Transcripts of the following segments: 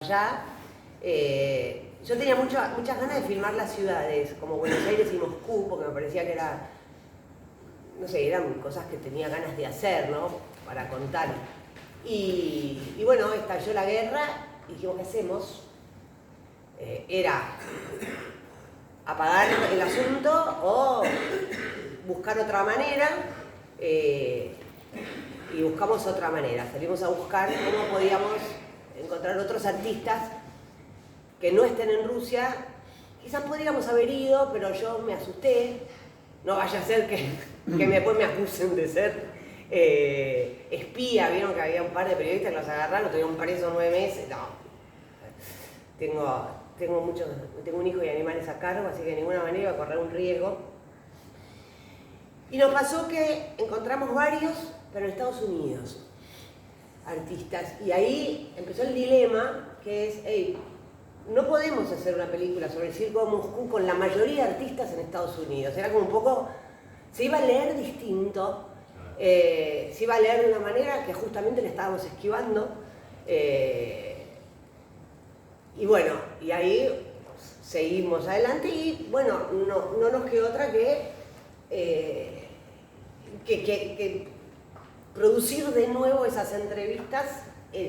allá, yo tenía muchas ganas de filmar las ciudades, como Buenos Aires y Moscú, porque me parecía que era, no sé, eran cosas que tenía ganas de hacer, ¿no? Para contar. Y bueno, estalló la guerra y dijimos, ¿qué hacemos? Era apagar el asunto o buscar otra manera, y buscamos otra manera. Salimos a buscar cómo podíamos encontrar otros artistas que no estén en Rusia. Quizás podríamos haber ido, pero yo me asusté. No vaya a ser que después me acusen de ser espía. Vieron que había un par de periodistas que los agarraron, estuvieron presos 9 meses. No, tengo un hijo y animales a cargo, así que de ninguna manera iba a correr un riesgo. Y nos pasó que encontramos varios, pero en Estados Unidos, artistas. Y ahí empezó el dilema, que es, hey, no podemos hacer una película sobre el circo de Moscú con la mayoría de artistas en Estados Unidos. Era como un poco, se iba a leer distinto, se iba a leer de una manera que justamente le estábamos esquivando. Y bueno, y ahí seguimos adelante y bueno, no nos quedó otra que producir de nuevo esas entrevistas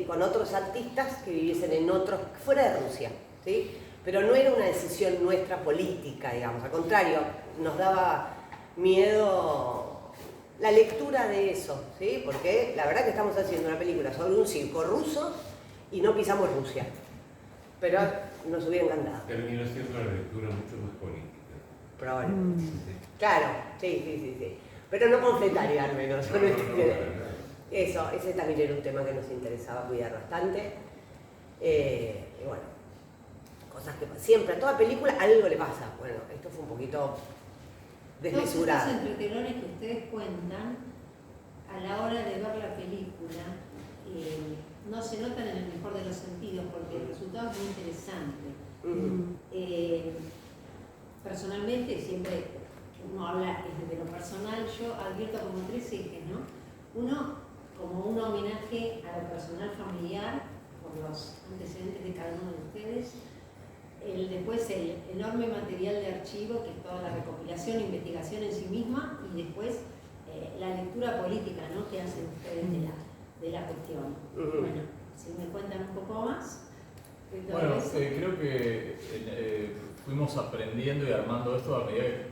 con otros artistas que viviesen en otros, fuera de Rusia, ¿sí? Pero no era una decisión nuestra política, digamos, al contrario, nos daba miedo la lectura de eso, ¿sí? Porque la verdad que estamos haciendo una película sobre un circo ruso y no pisamos Rusia, pero nos hubiera encantado. Terminó siendo la lectura mucho más política. Probablemente. Claro, sí. Pero no panfletaria al menos. Eso, ese también era un tema que nos interesaba cuidar bastante. Y bueno, cosas que siempre, a toda película algo le pasa. Bueno, esto fue un poquito desmesurado. Todos estos entretelones que ustedes cuentan, a la hora de ver la película, no se notan en el mejor de los sentidos, porque el resultado es muy interesante. Personalmente, siempre uno habla desde lo personal, yo advierto como 3 ejes, ¿no? Uno, como un homenaje a lo personal familiar, por los antecedentes de cada uno de ustedes. Después el enorme material de archivo, que es toda la recopilación e investigación en sí misma, y después la lectura política, ¿no?, que hacen ustedes de la cuestión. Bueno, si me cuentan un poco más. Bueno, creo que fuimos aprendiendo y armando esto a medida que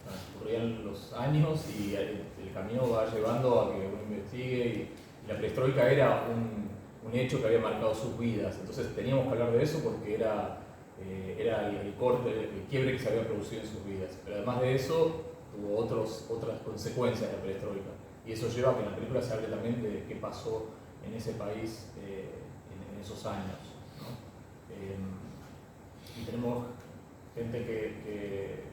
transcurrían los años y el camino va llevando a que uno investigue, y la perestroika era un hecho que había marcado sus vidas. Entonces teníamos que hablar de eso porque era el corte, el quiebre que se había producido en sus vidas. Pero además de eso, tuvo otras consecuencias de la perestroika. Y eso lleva a que en la película se hable también de qué pasó en ese país en esos años, ¿no? Y tenemos gente que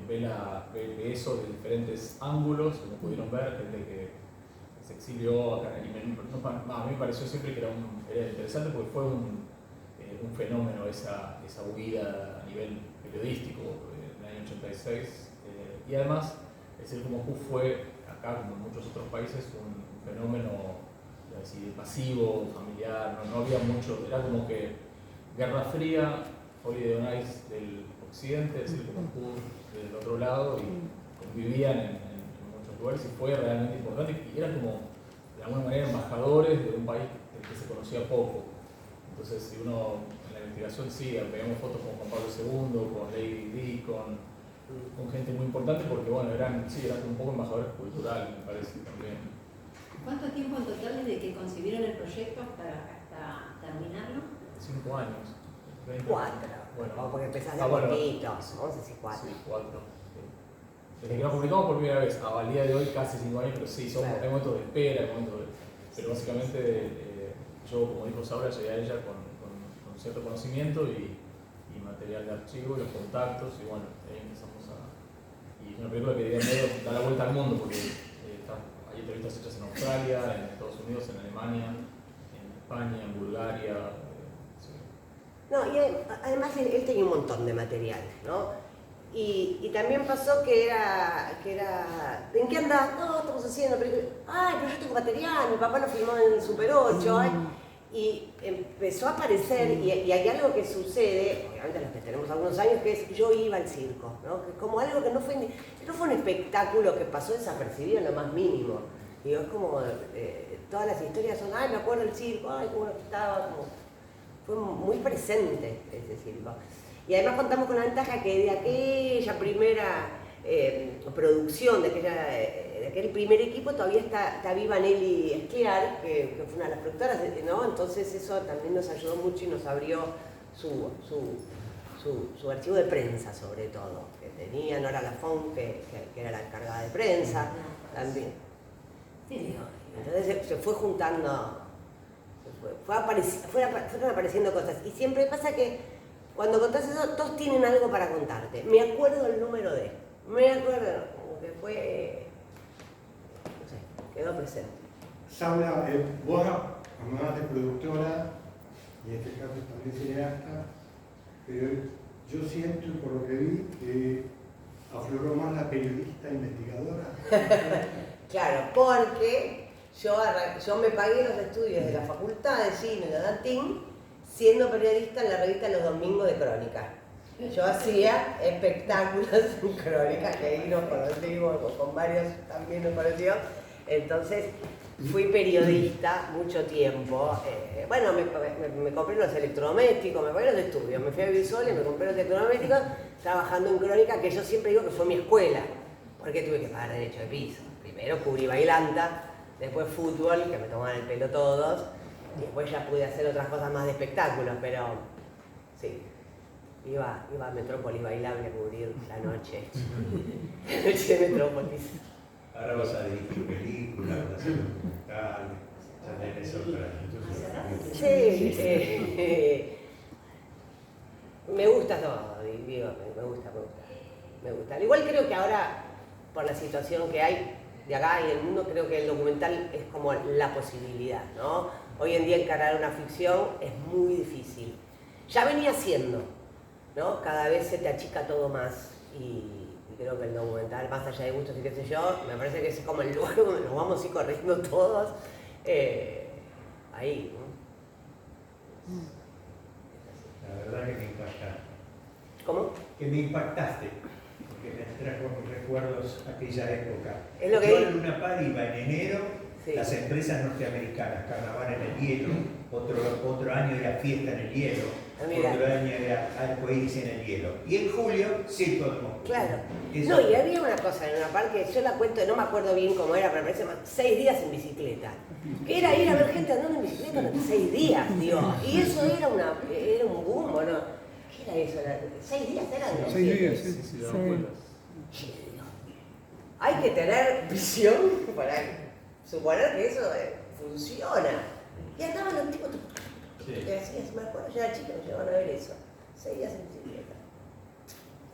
ve eso de diferentes ángulos, como pudieron ver, gente que se exilió acá. Y a mí me pareció siempre que era interesante porque fue un fenómeno esa huida a nivel periodístico en el año 86. Y además, el circo Moscú fue, acá como en muchos otros países, un fenómeno así, pasivo, familiar. No había mucho, era como que Guerra Fría, Holiday on Ice del occidente, el circo Moscú del otro lado, y convivían en muchos lugares, y fue realmente importante, y eran como de alguna manera embajadores de un país del que se conocía poco. Entonces, si uno en la investigación veíamos fotos con Juan Pablo II, con Lady Di, con gente muy importante, porque bueno, eran un poco embajadores culturales, me parece también. ¿Cuánto tiempo en total desde que concibieron el proyecto hasta terminarlo? 5 años. 4. Bueno, porque empezás de poquitos, vamos a decir 4. Sí, 4. Desde que lo publicamos por primera vez, al día de hoy casi 5 años, pero sí, hay momentos de espera, pero básicamente yo, como dijo Saura, llegué a ella con cierto conocimiento y material de archivo y los contactos, y bueno, ahí empezamos y es una película que medio da la vuelta al mundo, porque hay entrevistas hechas en Australia, en Estados Unidos, en Alemania, en España, en Bulgaria. No, y además él tenía un montón de material, ¿no? Y también pasó que era, ¿en qué andás? No, estamos haciendo películas. Ay, pero yo tengo material, mi papá lo filmó en Super 8. Y empezó a aparecer, y hay algo que sucede, obviamente los que tenemos algunos años, que es yo iba al circo, ¿no? Que como algo que no fue un espectáculo que pasó desapercibido en lo más mínimo. Digo, es como todas las historias son, ay, me acuerdo del circo, ay, cómo estaba, como fue muy presente ese circo. Y además contamos con la ventaja que de aquella primera producción, de aquel primer equipo, todavía está viva Nelly Escliar, que fue una de las productoras, ¿no? Entonces eso también nos ayudó mucho y nos abrió su archivo de prensa, sobre todo, que tenía Nora Lafont, que era la encargada de prensa, también. Entonces se fue juntando, fueron apareciendo cosas. Y siempre pasa que cuando contás eso, todos tienen algo para contarte. Me acuerdo el número me acuerdo, como que fue, no sé, quedó presente. Saura, vos además de productora, y en este caso también cineasta, pero yo siento, por lo que vi, que afloró más la periodista investigadora. Claro, porque yo me pagué los estudios de la Facultad de Cine de Datín siendo periodista en la revista Los Domingos de Crónica. Yo hacía espectáculos en Crónica, que ahí nos conocimos, con varios también nos conoció. Entonces fui periodista mucho tiempo. Bueno, me compré los electrodomésticos, me pagué los estudios, me fui a Visual y me compré los electrodomésticos trabajando en Crónica, que yo siempre digo que fue mi escuela, porque tuve que pagar derecho de piso. Primero cubrí bailanta, después fútbol, que me tomaban el pelo todos, y después ya pude hacer otras cosas más de espectáculos, pero sí, iba a Metrópolis Bailable a cubrir la noche. La noche de Metrópolis. Ahora vas a dirigir películas, vas a hacer documentales, ya tenés otras. Sí, me gusta todo, digo, me gusta. Al igual creo que ahora, por la situación que hay de acá y del mundo, creo que el documental es como la posibilidad, ¿no? Hoy en día encarar una ficción es muy difícil. Ya venía siendo, ¿no? Cada vez se te achica todo más y creo que el documental, más allá de gustos y qué sé yo, me parece que es como el lugar donde nos vamos a ir corriendo todos. Ahí, ¿no? La verdad que me impactaste. ¿Cómo? Que me impactaste, porque me trajo recuerdos aquella época. Es lo que Yo digo. en Luna Par iba en enero, Sí. las empresas norteamericanas, carnaval en el hielo, otro año era fiesta en el hielo, mira. otro año era arcoíris en el hielo. Y en julio, circo de Moscú. Claro. Eso- No, y había una cosa en una parte que yo la cuento, no me acuerdo bien cómo era, pero me parece más, 6 días en bicicleta. Que era ir a ver gente andando en bicicleta durante 6 días, digo. Y eso era un boom, ¿o no? ¿Qué era eso? ¿6 días eran? 6 días, Sí, sí. sí, dan vueltas. Hay que tener visión para suponer que eso funciona. Y andaban los tipos, que hacías, me acuerdo, yo era chica, me llevaban a ver eso. 6 días en bicicleta.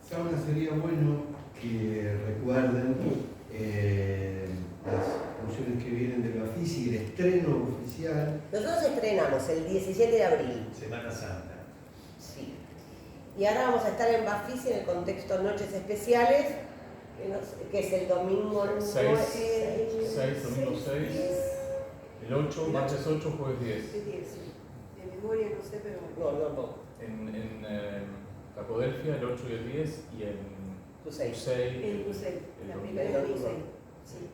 Saura, sería bueno que recuerden las funciones que vienen de Bafisi, el estreno oficial. Nosotros estrenamos el 17 de abril. Semana Santa. Sí. Y ahora vamos a estar en Bafisi en el contexto Noches Especiales, que es el domingo 6, domingo 6, el 8, martes 8, jueves 10. De memoria no sé, pero bueno. No. En Capodelfia el 8 y el 10 y en Tusey. El Museo, la domingo. primera del Museo. Sí.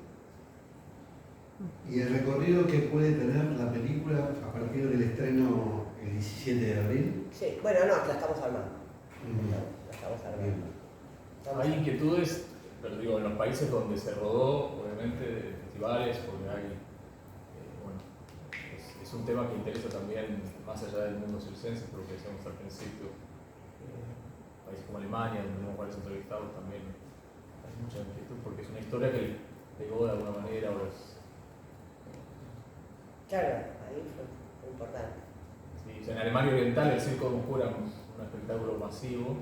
Y el recorrido que puede tener la película a partir del estreno el 17 de abril. Sí, bueno, no, la estamos armando. La estamos armando. Hay inquietudes, pero digo, en los países donde se rodó, obviamente, de festivales, porque hay, bueno, es un tema que interesa también, más allá del mundo circense, por lo que decíamos al principio, países como Alemania, donde tenemos varios entrevistados, también hay mucha inquietud, porque es una historia que pegó de alguna manera, o Claro, ahí fue importante. sí, o sea, en Alemania Oriental el circo de Moscú era un espectáculo masivo,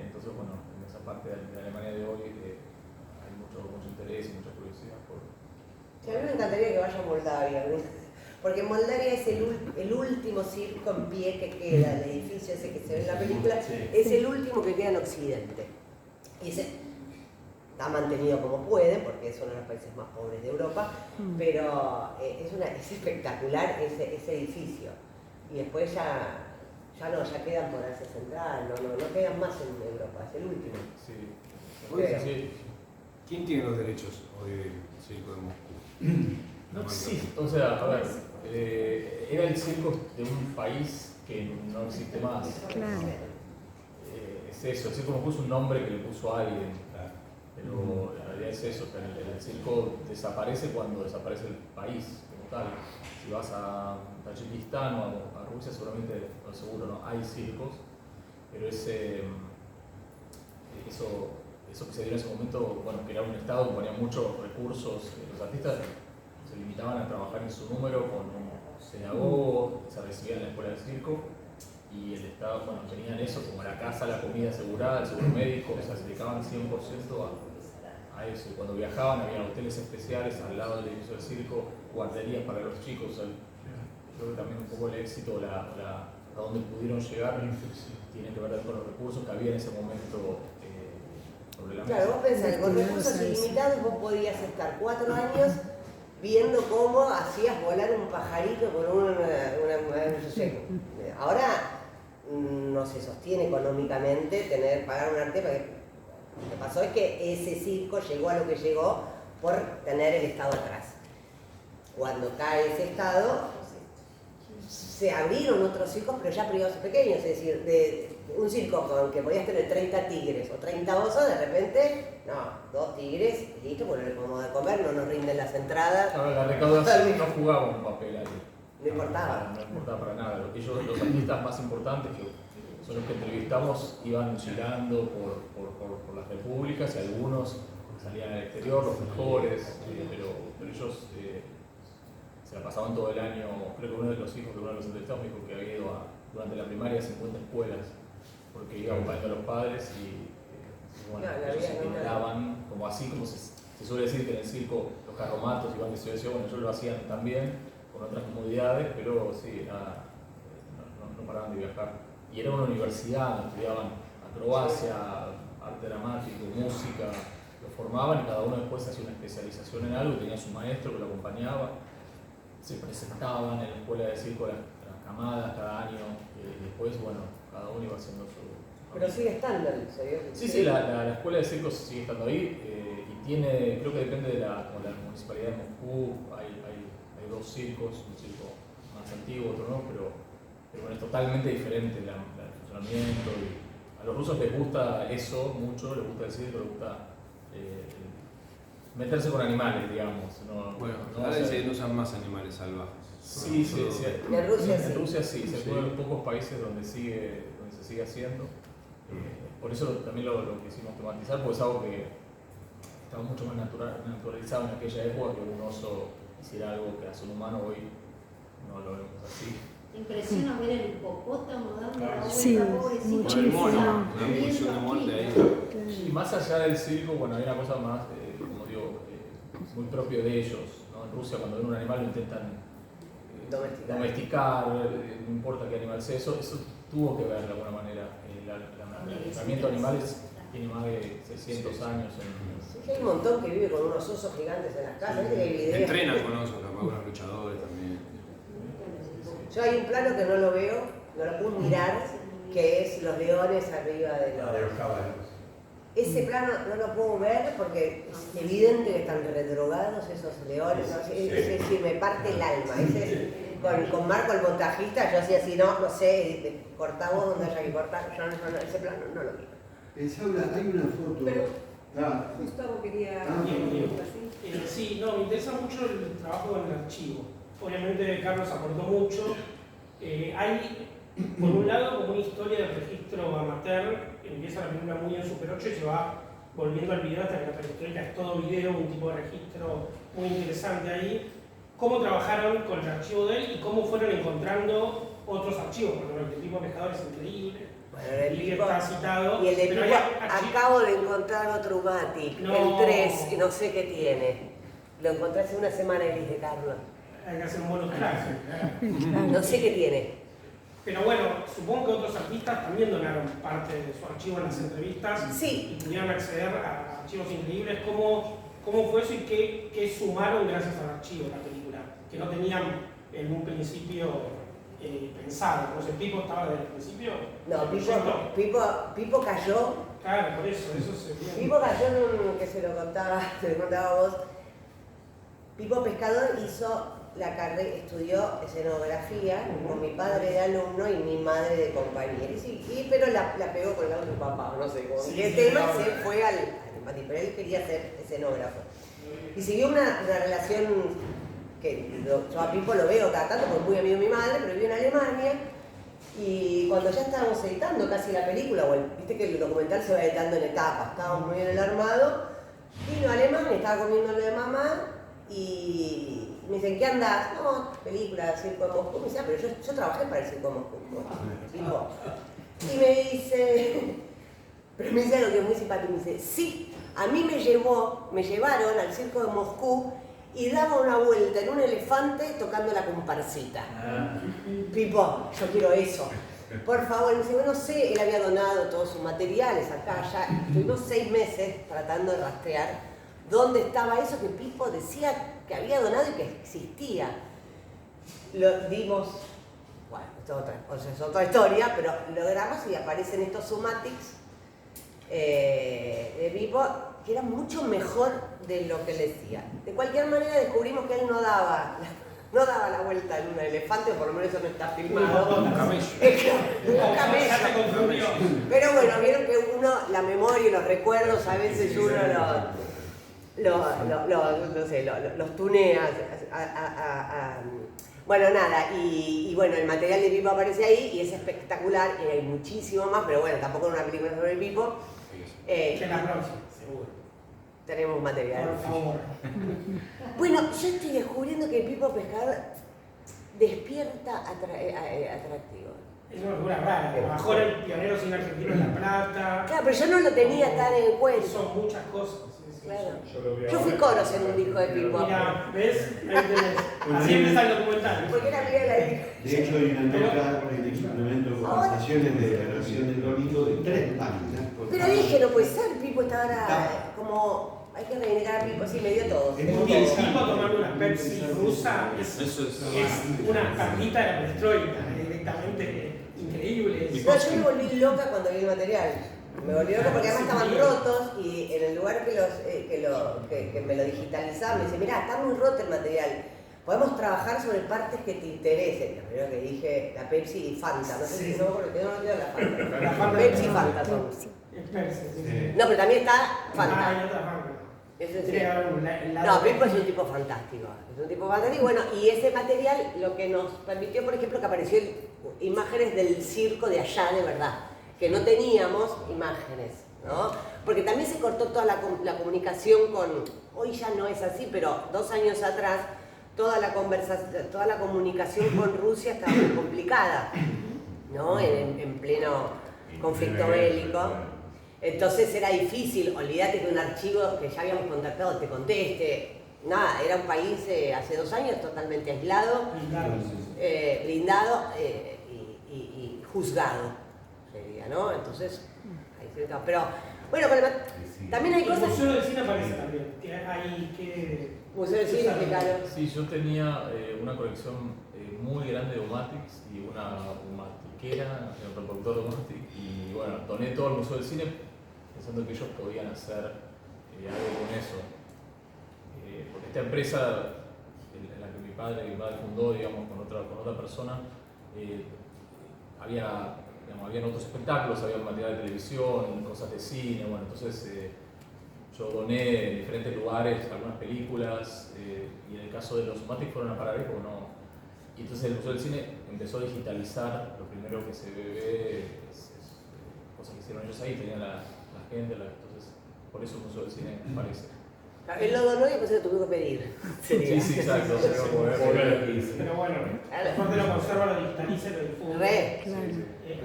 entonces, bueno, en esa parte de Alemania de hoy hay mucho interés y mucha curiosidad por... Sí, a mí me encantaría que vaya a Moldavia, ¿no? Porque Moldavia es el último circo en pie que queda, el edificio ese que se ve en la película, Sí. es el último que queda en Occidente. Y está mantenido como pueden, porque es uno de los países más pobres de Europa, pero es espectacular ese edificio. Y después ya quedan por Asia Central, no quedan más en Europa, es el último. Sí. ¿Quién tiene los derechos hoy del circo de Moscú? No existe, o sea, a ver, era el circo de un país que no existe más. Claro. Es eso, el circo de Moscú es un nombre que le puso a alguien, pero la realidad es eso, que el circo desaparece cuando desaparece el país como tal. Si vas a Tayikistán o a Rusia, seguramente, no seguro, no hay circos, pero eso que se dio en ese momento, bueno, que era un estado que ponía muchos recursos, los artistas se limitaban a trabajar en su número con un pedagogo, se recibían en la escuela de circo, y el estado, bueno, tenían eso como la casa, la comida asegurada, el seguro médico, o sea, se dedicaban 100% a eso. Y cuando viajaban había hoteles especiales al lado del edificio del circo, guarderías para los chicos. O sea, creo que también un poco el éxito, a donde pudieron llegar, tiene que ver con los recursos que había en ese momento sobre la mesa. Claro, vos pensás, con recursos ilimitados vos podías estar 4 años viendo cómo hacías volar un pajarito con no sé. Ahora no se sostiene económicamente pagar un artista. Lo que pasó es que ese circo llegó a lo que llegó por tener el Estado atrás. Cuando cae ese Estado, se abrieron otros circos, pero ya privados pequeños, es decir, de un circo con que podías tener 30 tigres o 30 osos, de repente, no, 2 tigres, listo, porque no le podemos de comer, no nos rinden las entradas. Ahora, la recaudación no jugaba un papel ahí. No importaba. No importaba para nada. Los artistas más importantes, que son los que entrevistamos, iban girando por las repúblicas, y algunos salían al exterior, los mejores, pero ellos se la pasaban todo el año. Creo que uno de los hijos de uno de los entrevistados me dijo que había ido durante la primaria a 50 escuelas, porque iba acompañando a los padres y bueno, ellos se preparaban, como así como se suele decir que en el circo los carromatos iban de ciudad a ciudad, bueno, ellos lo hacían también con otras comodidades, pero sí, no paraban de viajar. Y era una universidad donde estudiaban acrobacia, arte dramático, música, lo formaban y cada uno después hacía una especialización en algo, tenía su maestro que lo acompañaba, se presentaban en la escuela de circo las camadas cada año, y después, bueno, cada uno iba haciendo su... Pero sigue estando, ¿sabías? Sí, la escuela de circo sigue estando ahí, y tiene, creo que depende de la municipalidad de Moscú, hay 2 circos, un circo más antiguo, otro no, pero bueno, es totalmente diferente el funcionamiento. Y a los rusos les gusta eso mucho, les gusta el circo, les gusta meterse con animales, digamos. Bueno, ahora no usan más animales salvajes. Sí. En Rusia sí, es uno de los pocos países donde se sigue haciendo. Por eso también lo quisimos tematizar, porque es algo que estaba mucho más naturalizado en aquella época, que un oso hiciera algo que hace un humano. Hoy no lo vemos así. ¿Te impresiona ver el hipopótamo dando la vuelta, Sí, pobrecito? muchísimo. Una pulsión de muerte ahí. Y más allá del circo, bueno, hay una cosa más, como digo, muy propio de ellos, ¿no? En Rusia, cuando ven un animal lo intentan domesticar, no importa qué animal sea, eso tuvo que ver de alguna manera. El entrenamiento de animales tiene más de 600 años. Hay un montón que vive con unos osos gigantes en las casas. Entrenan con osos, algunos luchadores también. Yo hay un plano que no lo veo, no lo puedo mirar, que es los leones arriba de los caballos. Ese plano no lo puedo ver porque es evidente que están redrogados esos leones, ¿no? Es decir, me parte el alma. Con Marco, el montajista, yo hacía así, no sé, cortamos donde haya que cortar, yo ese plano no lo vi. Saula, hay una foto. Pero Gustavo quería... Sí, me interesa mucho el trabajo en el archivo. Obviamente Carlos aportó mucho. Hay, por un lado, como una historia de registro amateur, empieza la película muy en Super 8 y se va volviendo al video hasta que la perestroika es todo video, un tipo de registro muy interesante ahí. ¿Cómo trabajaron con el archivo de él y cómo fueron encontrando otros archivos? Porque el de Pipo Pescador es increíble. Bueno, el y Pipo, está citado. Y el de pero Pipo, hay acabo de encontrar otro Matic, el 3, que no sé qué tiene. Lo encontré hace una semana y dije, Carlos. Hay que hacer un bonus track. No sé qué tiene. Pero bueno, supongo que otros artistas también donaron parte de su archivo en las entrevistas Sí. y pudieron acceder a archivos increíbles. ¿Cómo fue eso y qué sumaron gracias al archivo, la película? Que no tenían en un principio pensado. No sé, ¿Pipo estaba desde el principio? No, Pipo cayó. Claro, por eso se vio. Pipo cayó en un que se lo contaba a vos. Pipo Pescador estudió escenografía con mi padre de alumno y mi madre de compañera. Pero la pegó con el lado de su papá, no sé con qué tema, y se fue al Mati, pero él quería ser escenógrafo. Y siguió una relación que yo a Pipo lo veo cada tanto, porque es muy amigo de mi madre, pero vive en Alemania. Y cuando ya estábamos editando casi la película, viste que el documental se va editando en etapas, estábamos muy en el armado, vino alemán, estaba comiendo lo de mamá y me dicen, ¿qué andas? No, película, Circo de Moscú. Me dice, pero yo trabajé para el Circo de Moscú. Y me dice, pero me dice algo que es muy simpático, me dice, sí, a mí me llevaron al Circo de Moscú y daba una vuelta en un elefante tocando la comparsita. Pipo, yo quiero eso. Por favor, y me dice, bueno, no sé, él había donado todos sus materiales acá, ya estuvimos 6 meses tratando de rastrear dónde estaba eso que Pipo decía que había donado y que existía. Lo dimos, bueno, es otra historia, pero logramos y aparecen estos sumatics de Pipo, que era mucho mejor de lo que él decía. De cualquier manera descubrimos que él no daba la vuelta en un elefante, o por lo menos eso no está filmado. Un camello. Un camello. Pero bueno, vieron que uno, la memoria y los recuerdos, a veces uno los tunea. Bueno, nada, y bueno, el material de Pipo aparece ahí y es espectacular, y hay muchísimo más, pero bueno, tampoco es una película sobre Pipo. Que la próxima, seguro. Tenemos material. Por favor. Bueno, yo estoy descubriendo que Pipo Pescador despierta atractivo. Es una figura rara. A lo mejor el pionero cine argentino en La Plata. Claro, pero yo no lo tenía tan en cuenta. Son muchas cosas. Claro. Yo fui coros en un disco de Pipo. Mira, ¿ves? Ahí tenés. Así empieza el documental. Porque era amiga de la hija. De hecho, hay una nota en el suplemento de conversaciones de la versión del Lolito de 3 páginas. Pero dije, no puede ser, Pipo está ahora como... Hay que reivindicar a Pipo, sí, me dio todo. Un Pipo tomando una Pepsi rusa es una carnita de la perestroika, directamente increíble. No, yo me volví loca cuando vi el material. Me volví loca porque además estaban rotos y en el lugar que me lo digitalizaban me dice, mirá, está muy roto el material. Podemos trabajar sobre partes que te interesen. Lo primero que dije, la Pepsi y Fanta. No sé si somos porque no queda la Fanta. La Fanta Pepsi y Fanta son. No, pero también está Fanta. Hay otra Fanta. No, Pipo es un tipo fantástico. Es un tipo fantástico. Bueno, y ese material lo que nos permitió, por ejemplo, que apareció imágenes del circo de allá de verdad. Que no teníamos imágenes, ¿no? Porque también se cortó toda la comunicación con... Hoy ya no es así, pero 2 años atrás toda la comunicación con Rusia estaba muy complicada, ¿no? En pleno conflicto bélico. Entonces era difícil, olvídate que un archivo que ya habíamos contactado te conteste. Nada, era un país hace 2 años totalmente aislado, blindado y juzgado, sería, ¿no? Entonces, ahí se está. Pero, bueno, también hay cosas... El Museo del Cine aparece también. Museo del Cine, claro. Sí, yo tenía una colección muy grande de Umatics y una umatiquera, un reproductor de Umatic, y bueno, doné todo al Museo del Cine pensando que ellos podían hacer algo con eso. Porque esta empresa en la que mi padre fundó, digamos, con otra persona, habían otros espectáculos, había material de televisión, cosas de cine, bueno, entonces yo doné en diferentes lugares algunas películas, y en el caso de los Umatics fueron a parar ahí porque no... Y entonces el Museo del Cine empezó a digitalizar, lo primero que se ve es cosas que hicieron ellos ahí, tenían la gente, entonces por eso el Museo del Cine aparece. Él lo donó y después se lo tuvo que pedir. Sí, exacto. Pero bueno, después lo conserva, lo digitaliza y lo difunde.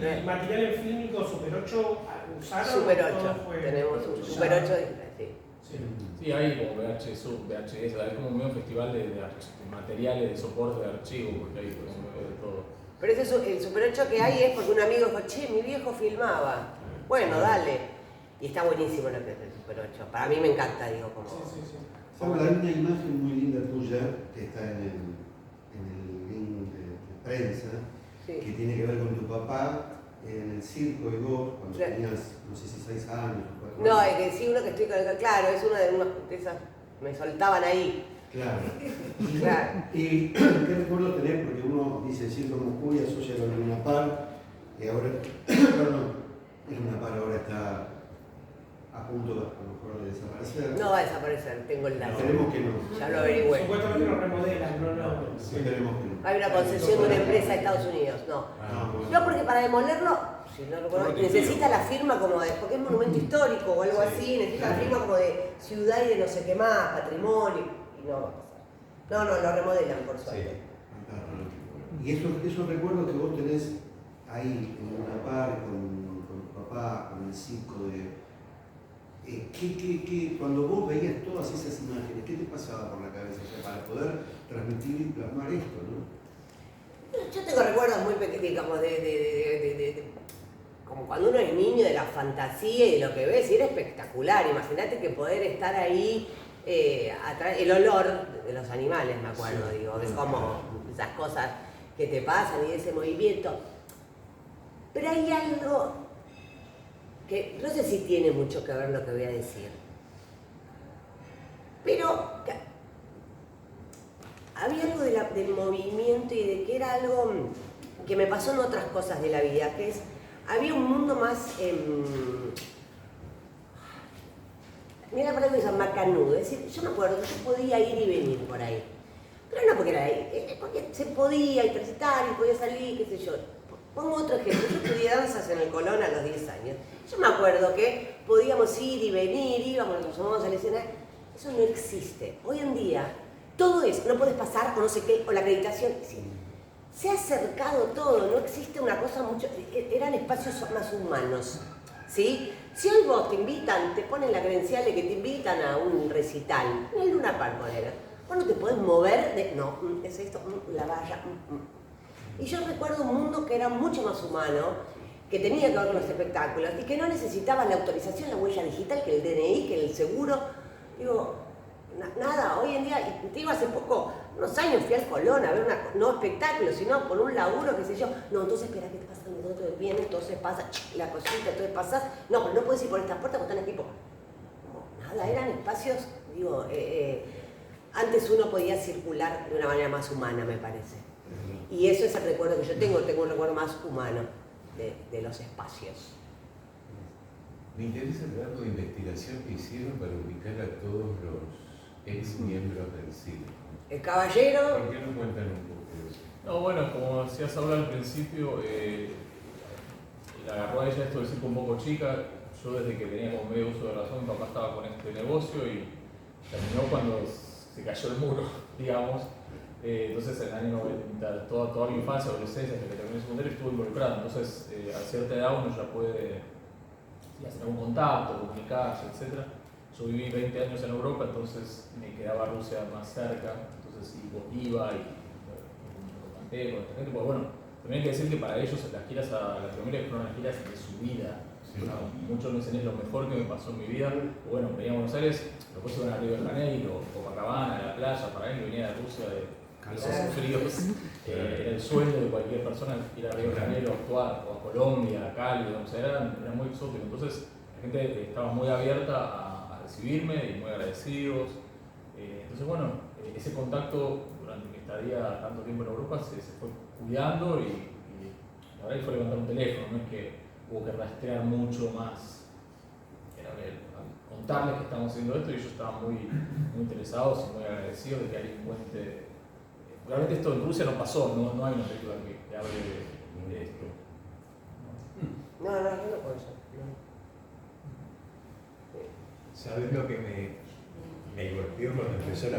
¿El material en fílmico Super 8 usaron? Super 8, tenemos un Super 8, sí. Sí, hay como VHS, hay como un festival de materiales, de soporte de archivo, porque hay de todo. Pero ese el Super 8 que hay es porque un amigo dijo, che, mi viejo filmaba. Bueno, dale. Y está buenísimo lo que Super 8. Para mí me encanta, digo, como... Paula, hay una imagen muy linda tuya que está en el link de prensa, Sí. que tiene que ver con tu papá en el circo y vos, cuando Claro. tenías, no sé si 6 años o 4 No, años. es que sí, uno que estoy con... Claro, es una de esas... Me soltaban ahí. Claro. Claro. ¿Y qué recuerdo tenés? Porque uno dice el circo Moscú y asocia con Luna Par, y ahora, perdón, Luna Par ahora está a punto de, a lo mejor de desaparecer. No va a desaparecer, tengo el dato. Esperemos que no. Ya lo averigüé. Supuestamente lo remodelan, no. Esperemos que no. Hay una concesión de una empresa de Estados Unidos, no. Ah, bueno. No, porque para demolerlo, si no recuerdo, necesita la firma como de, porque es monumento histórico o algo así, necesita la firma como de ciudad y de no sé qué más, patrimonio, y no va a pasar. No, lo remodelan por suerte. Y esos recuerdos que vos tenés ahí en Luna Par, con tu papá, con el circo de... cuando vos veías todas esas imágenes, ¿qué te pasaba por la cabeza? O sea, para poder transmitir y plasmar esto, ¿no? Yo tengo recuerdos muy pequeños, como como cuando uno es niño, de la fantasía y de lo que ves, y era espectacular. Imagínate que poder estar ahí, el olor de los animales, me acuerdo, digo, de cómo esas cosas que te pasan y ese movimiento. Pero hay algo que no sé si tiene mucho que ver lo que voy a decir, pero había algo del movimiento y de que era algo que me pasó en otras cosas de la vida, que es, había un mundo más, mira la palabra que se llama macanudo, es decir, yo me acuerdo que yo podía ir y venir por ahí, pero no porque era ahí, porque se podía y transitar y podía salir, qué sé yo. Pongo otro ejemplo, yo estudié danzas en el Colón a los 10 años. Yo me acuerdo que podíamos ir y venir, íbamos, nos asomábamos al escenario. Eso no existe. Hoy en día, todo eso, no puedes pasar o no sé qué, o la acreditación. Sí. Se ha acercado todo, no existe una cosa mucho... Eran espacios más humanos, ¿sí? Si hoy vos te invitan, te ponen la credencial de que te invitan a un recital, en el Luna Park, vos no te podés mover de... No, es esto, la valla... Y yo recuerdo un mundo que era mucho más humano, que tenía que ver con los espectáculos y que no necesitaba la autorización, la huella digital, que el DNI, que el seguro. Digo, nada, hoy en día, y te digo, hace poco, unos años fui al Colón a ver no espectáculos, sino por un laburo, qué sé yo. No, entonces espera, ¿qué te pasa? Entonces viene, entonces pasa la cosita, entonces pasás. No, pero no puedes ir por estas puertas porque están equipo. No, nada, eran espacios, digo, antes uno podía circular de una manera más humana, me parece. Y eso es el recuerdo que yo tengo un recuerdo más humano de los espacios. Me interesa el grado de investigación que hicieron para ubicar a todos los ex miembros del circo. El caballero... ¿Por qué no cuentan un poco de eso? No, bueno, como decías ahora al principio, la agarró a ella esto del circo un poco chica. Yo desde que tenía como medio uso de razón, mi papá estaba con este negocio y terminó cuando se cayó el muro, digamos. Entonces en el año 90, toda mi infancia, adolescencia, desde que terminé el secundario, estuve involucrado. Entonces a cierta edad uno ya puede hacer algún contacto, comunicarse, etc. Yo viví 20 años en Europa, entonces me quedaba Rusia más cerca. Entonces iba y me contacté con esta gente. Pues bueno, también hay que decir que para ellos las giras a Latinoamérica fueron las giras de su vida. Sí. Muchos me dicen es lo mejor que me pasó en mi vida. Bueno, venía a Buenos Aires, después iban a Río de Janeiro, Copacabana, a la playa, para él venía de Rusia, de esos fríos. Era el sueño de cualquier persona ir a Río de Janeiro, actuar, o a Colombia, a Cali, o sea, era muy exótico. Entonces la gente estaba muy abierta a recibirme y muy agradecidos. Entonces bueno, ese contacto durante mi estadía tanto tiempo en Europa se fue cuidando y la verdad que fue levantar un teléfono, no es que hubo que rastrear mucho más. Era contarles que estamos haciendo esto y ellos estaban muy interesados y muy agradecidos de que alguien cuente. Realmente esto en Rusia no pasó, no hay una película que hable de esto. No puedo ser. ¿Sabes lo que me golpeó cuando empezó la